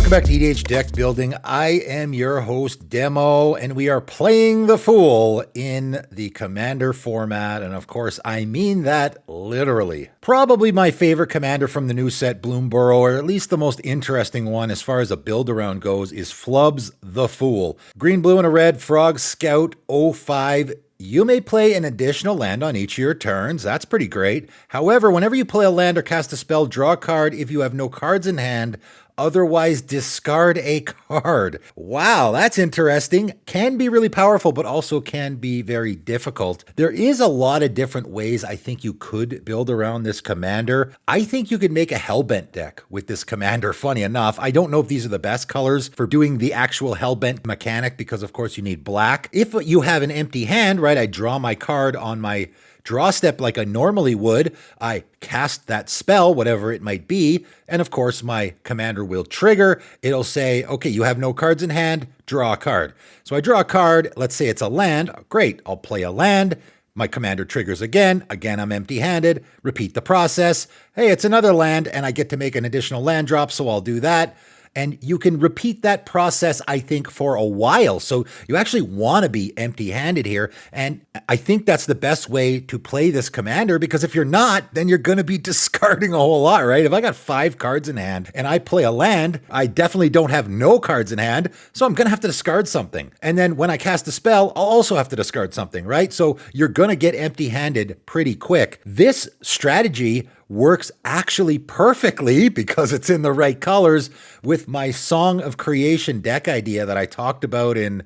welcome back to EDH Deck Building. I am your host, Demo, and we are playing the Fool in the Commander format. And of course, I mean that literally. Probably my favorite commander from the new set, Bloomborough, or at least the most interesting one as far as a build-around goes, is Flubs the Fool. Green, blue, and a red, Frog Scout 05. You may play an additional land on each of your turns. That's pretty great. However, whenever you play a land or cast a spell, draw a card if you have no cards in hand. Otherwise, discard a card. Wow, that's interesting. Can be really powerful, but also can be very difficult. There is a lot of different ways I think you could build around this commander. I think you could make a Hellbent deck with this commander, funny enough. I don't know if these are the best colors for doing the actual Hellbent mechanic because, of course, you need black. If you have an empty hand, right, I draw my card on my draw step like I normally would. I cast that spell, whatever it might be, and of course my commander will trigger. It'll say, okay, you have no cards in hand, draw a card. So I draw a card, let's say it's a land. Great, I'll play a land. My commander triggers again. Again, I'm empty-handed. Repeat the process. Hey, it's another land, and I get to make an additional land drop, so I'll do that. And you can repeat that process, I think, for a while. So you actually want to be empty-handed here. And I think that's the best way to play this commander, because if you're not, then you're going to be discarding a whole lot, right? If I got 5 cards in hand and I play a land, I definitely don't have no cards in hand. So I'm going to have to discard something. And then when I cast a spell, I'll also have to discard something, right? So you're going to get empty-handed pretty quick. This strategy works actually perfectly because it's in the right colors with my Song of Creation deck idea that I talked about in,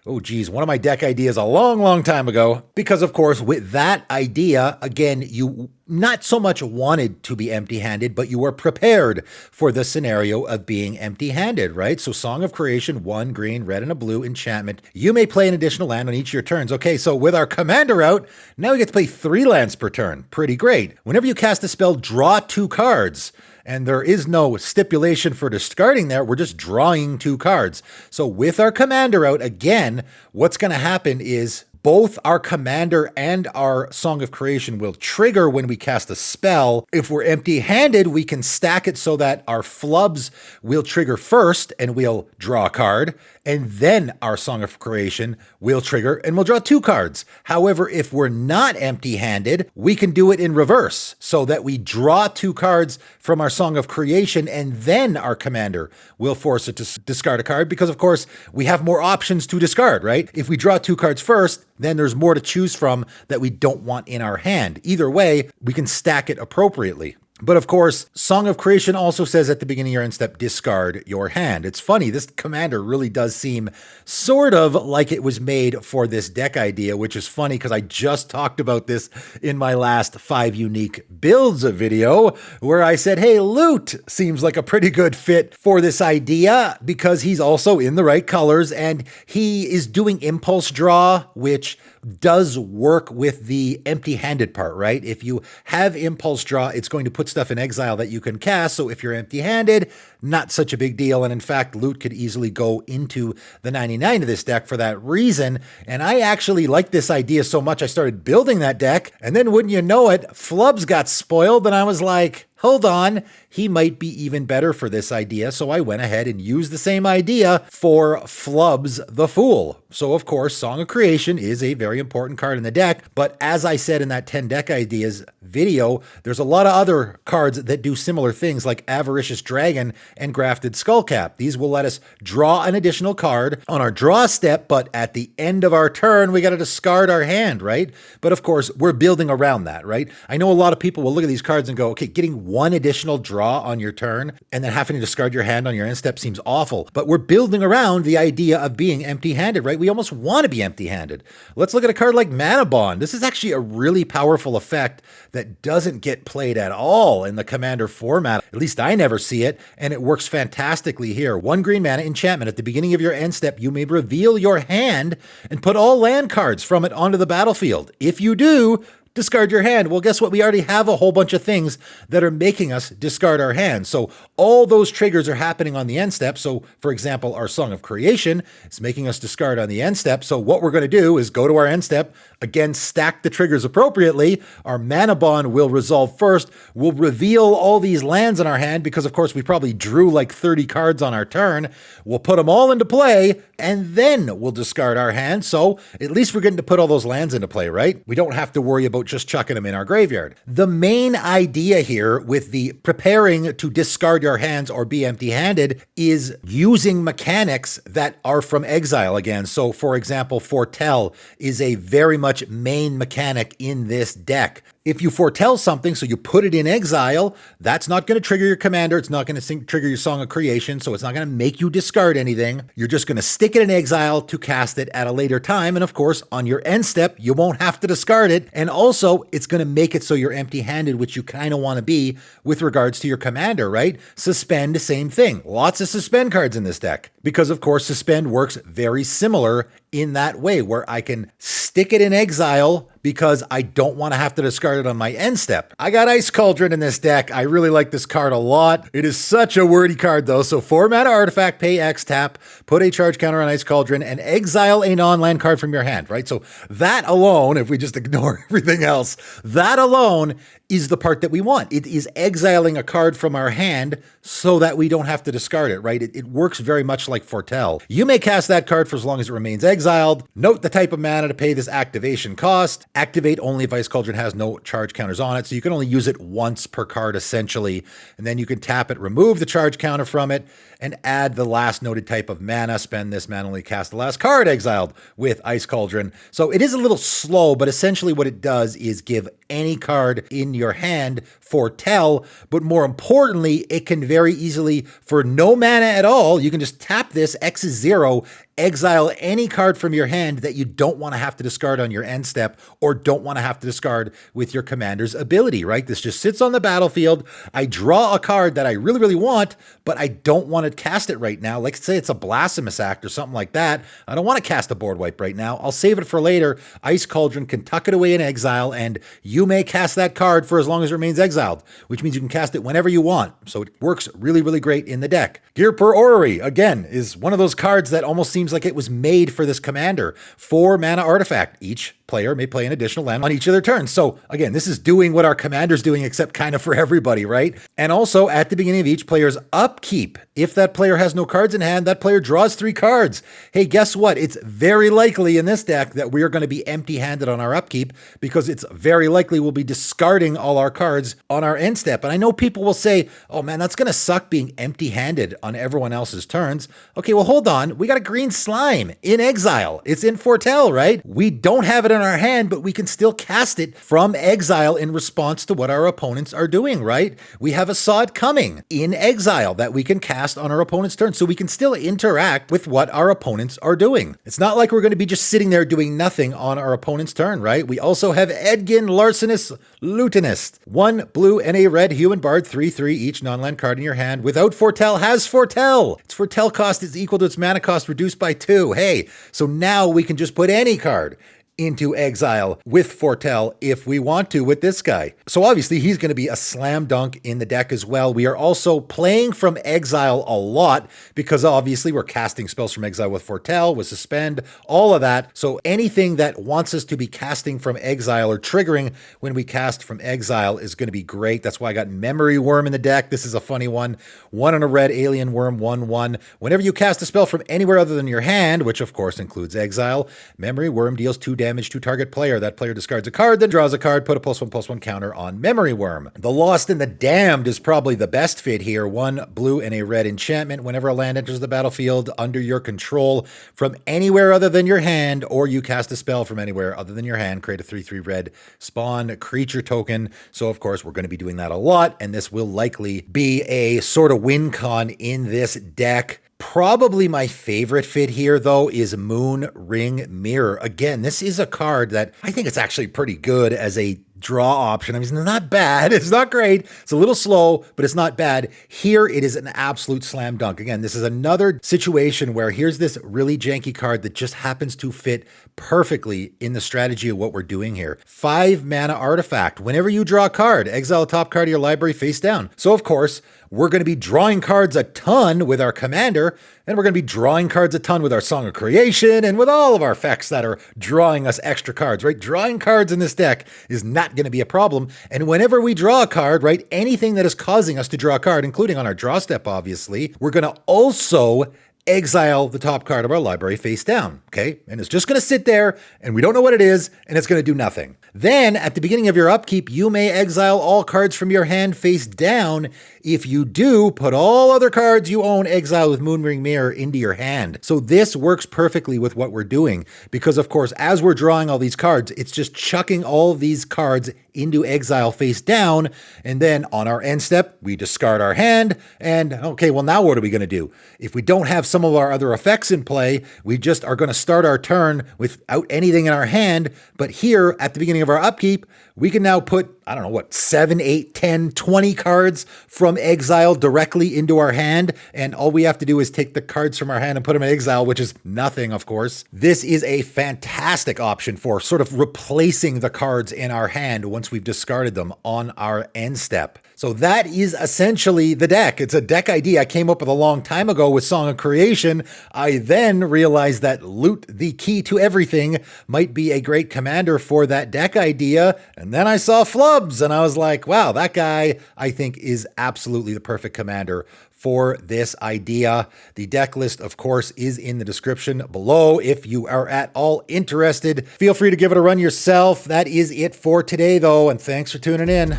one of my deck ideas a long time ago. Because of course, with that idea, again, you not so much wanted to be empty-handed, but you were prepared for the scenario of being empty-handed, right? So Song of Creation, 1 green, red, and a blue enchantment. You may play an additional land on each of your turns. Okay, so with our commander out, now we get to play 3 lands per turn. Pretty great. Whenever you cast a spell, draw 2 cards. And there is no stipulation for discarding there. We're just drawing 2 cards. So with our commander out, again, what's going to happen is both our commander and our Song of Creation will trigger when we cast a spell. If we're empty-handed, we can stack it so that our Flubs will trigger first and we'll draw a card. And then our Song of Creation will trigger and we'll draw 2 cards. However, if we're not empty-handed, we can do it in reverse so that we draw 2 cards from our Song of Creation and then our commander will force it to discard a card because, of course, we have more options to discard, right? If we draw 2 cards first, then there's more to choose from that we don't want in our hand. Either way, we can stack it appropriately. But of course, Song of Creation also says at the beginning of your end step, discard your hand. It's funny, this commander really does seem sort of like it was made for this deck idea, which is funny because I just talked about this in my last 5 unique builds video, where I said, hey, Loot seems like a pretty good fit for this idea because he's also in the right colors and he is doing impulse draw, which does work with the empty-handed part, right? If you have impulse draw, it's going to put stuff in exile that you can cast. So if you're empty-handed, not such a big deal. And in fact, Loot could easily go into the 99 of this deck for that reason. And I actually like this idea so much, I started building that deck. And then wouldn't you know it, Flubs got spoiled. And I was like, hold on, he might be even better for this idea. So I went ahead and used the same idea for Flubs the Fool. So of course, Song of Creation is a very important card in the deck. But as I said in that 10 deck ideas video, there's a lot of other cards that do similar things like Avaricious Dragon and Grafted Skullcap. These will let us draw an additional card on our draw step, but at the end of our turn, we got to discard our hand, right? But of course, we're building around that, right? I know a lot of people will look at these cards and go, okay, getting 1 additional draw on your turn and then having to discard your hand on your end step seems awful. But we're building around the idea of being empty-handed, right? We almost want to be empty-handed. Let's look at a card like Mana Bond. This is actually a really powerful effect that doesn't get played at all in the Commander format. At least I never see it, and it works fantastically here. 1 green mana enchantment. At the beginning of your end step, you may reveal your hand and put all land cards from it onto the battlefield. If you do, discard your hand. Well, guess what? We already have a whole bunch of things that are making us discard our hand. So all those triggers are happening on the end step. So for example, our Song of Creation is making us discard on the end step. So what we're going to do is go to our end step, again, stack the triggers appropriately. Our mana bond will resolve first. We'll reveal all these lands in our hand because of course we probably drew like 30 cards on our turn. We'll put them all into play and then we'll discard our hand. So at least we're getting to put all those lands into play, right? We don't have to worry about just chucking them in our graveyard. The main idea here with the preparing to discard your hands or be empty-handed is using mechanics that are from Exile again. So for example, Foretell is a very much main mechanic in this deck. If you foretell something, so you put it in Exile, that's not going to trigger your commander. It's not going to trigger your Song of Creation, so it's not going to make you discard anything. You're just going to stick it in Exile to cast it at a later time. And of course, on your end step, you won't have to discard it. And also, it's going to make it so you're empty-handed, which you kind of want to be with regards to your commander, right? Suspend, same thing. Lots of suspend cards in this deck. Because of course, suspend works very similar in that way, where I can stick it in Exile because I don't want to have to discard it on my end step. I got Ice Cauldron in this deck. I really like this card a lot. It is such a wordy card though. So 4 mana artifact, pay X, tap, put a charge counter on Ice Cauldron and exile a non-land card from your hand, right? So that alone, if we just ignore everything else, that alone is the part that we want. It is exiling a card from our hand so that we don't have to discard it, right? It works very much like Foretell. You may cast that card for as long as it remains exiled. Note the type of mana to pay this activation cost. Activate only if Ice Cauldron has no charge counters on it, so you can only use it once per card essentially, and then you can tap it, remove the charge counter from it, and add the last noted type of mana. Spend this mana only cast the last card exiled with Ice Cauldron. So it is a little slow, but essentially what it does is give any card in your hand Foretell, but more importantly, it can very easily, for no mana at all, you can just tap this, X is 0, exile any card from your hand that you don't want to have to discard on your end step or don't want to have to discard with your commander's ability, right? This just sits on the battlefield. I draw a card that I really, really want, but I don't want to cast it right now. Like say it's a Blasphemous Act or something like that. I don't want to cast a board wipe right now. I'll save it for later. Ice Cauldron can tuck it away in exile and you may cast that card for as long as it remains exiled, which means you can cast it whenever you want. So it works really, really great in the deck. Gear Per Orrery, again, is one of those cards that almost seems like it was made for this commander. 4 mana artifact. Each player may play an additional land on each of their turns. So again, this is doing what our commander's doing, except kind of for everybody, right? And also at the beginning of each player's upkeep, if that player has no cards in hand, that player draws 3 cards. Hey, guess what? It's very likely in this deck that we are going to be empty-handed on our upkeep because it's very likely we'll be discarding all our cards on our end step. And I know people will say, oh man, that's going to suck being empty-handed on everyone else's turns. Okay, well, hold on. We got a green slime in exile. It's in Foretell, right? We don't have it in our hand, but we can still cast it from exile in response to what our opponents are doing, right? We have a Saw It Coming in exile that we can cast on our opponent's turn, so we can still interact with what our opponents are doing. It's not like we're going to be just sitting there doing nothing on our opponent's turn, right? We also have Edgin Larcenous Lutenist. 1 blue and a red human bard, 3/3 each non-land card in your hand. Without Foretell has Foretell. Its Foretell cost is equal to its mana cost reduced by 2. Hey, so now we can just put any card into exile with Foretell if we want to with this guy. So obviously he's going to be a slam dunk in the deck as well. We are also playing from exile a lot because obviously we're casting spells from exile with Foretell, with Suspend, all of that. So anything that wants us to be casting from exile or triggering when we cast from exile is going to be great. That's why I got Memory Worm in the deck. This is a funny one. 1 and a red Alien Worm, 1/1. Whenever you cast a spell from anywhere other than your hand, which of course includes exile, Memory Worm deals 2 damage to target player. That player discards a card, then draws a card, put a +1/+1 counter on Memory Worm. The Lost and the Damned is probably the best fit here. 1 blue and a red enchantment. Whenever a land enters the battlefield under your control from anywhere other than your hand, or you cast a spell from anywhere other than your hand, create a 3/3 red spawn creature token. So of course we're going to be doing that a lot, and this will likely be a sort of win con in this deck. Probably my favorite fit here, though, is Moon Ring Mirror. Again, this is a card that I think it's actually pretty good as a draw option. I mean, it's not bad. It's not great. It's a little slow, but it's not bad. Here, it is an absolute slam dunk. Again, this is another situation where here's this really janky card that just happens to fit perfectly in the strategy of what we're doing here. 5 mana artifact. Whenever you draw a card, exile a top card of your library face down. So of course, we're going to be drawing cards a ton with our commander, and we're going to be drawing cards a ton with our Song of Creation and with all of our effects that are drawing us extra cards, right? Drawing cards in this deck is not going to be a problem. And whenever we draw a card, right, anything that is causing us to draw a card, including on our draw step, obviously, we're going to also exile the top card of our library face down, okay? And it's just going to sit there, and we don't know what it is, and it's going to do nothing. Then, at the beginning of your upkeep, you may exile all cards from your hand face down. If you do, put all other cards you own exiled with Moonring Mirror into your hand. So this works perfectly with what we're doing, because of course, as we're drawing all these cards, it's just chucking all these cards into exile face down, and then on our end step, we discard our hand, and okay, well now what are we going to do? If we don't have some of our other effects in play, we just are going to start our turn without anything in our hand, but here, at the beginning of our upkeep, we can now put, I don't know what, 7, 8, 10, 20 cards from exile directly into our hand, and all we have to do is take the cards from our hand and put them in exile, which is nothing, of course. This is a fantastic option for sort of replacing the cards in our hand once we've discarded them on our end step. So that is essentially the deck. It's a deck idea I came up with a long time ago with Song of Creation. I then realized that Loot, the Key to Everything, might be a great commander for that deck idea. And then I saw Flubs and I was like, wow, that guy I think is absolutely the perfect commander for this idea. The deck list, of course, is in the description below. If you are at all interested, feel free to give it a run yourself. That is it for today, though, and thanks for tuning in.